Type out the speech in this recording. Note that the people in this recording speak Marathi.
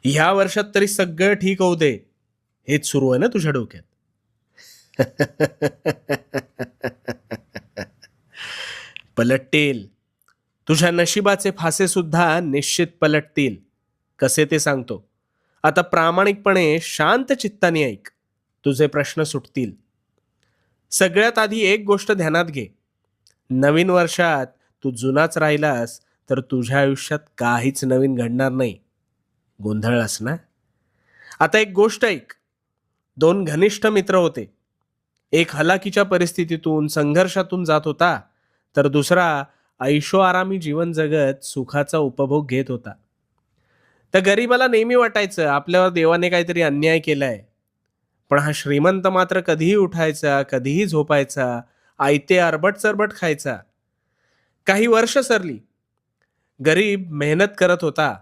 ह्या वर्षात तरी सगळं ठीक होऊ दे, हेच सुरू आहे ना तुझ्या डोक्यात. पलटतील. तुझ्या नशिबाचे फासे सुद्धा निश्चित पलटतील. कसे ते सांगतो. आता प्रामाणिकपणे शांत चित्ताने ऐक. तुझे प्रश्न सुटतील. सगळ्यात आधी एक गोष्ट ध्यानात घे. नवीन वर्षात तू जुनाच राहिलास तर तुझ्या आयुष्यात काहीच नवीन घडणार नाही. गोंधळलास ना? आता एक गोष्ट ऐक. दोन घनिष्ठ मित्र होते. एक हलाखीच्या परिस्थितीतून संघर्षातून जात होता, तर दुसरा ऐशोआरामी जीवन जगत सुखाचा उपभोग घेत होता. त्या गरीबाला नेहमी वाटायचं आपल्यावर देवाने काहीतरी अन्याय केलाय. पण हा श्रीमंत मात्र कधीही उठायचा, कधीही झोपायचा, आयते अरबट चरबट खायचा. काही वर्ष सरली. गरीब मेहनत करत होता,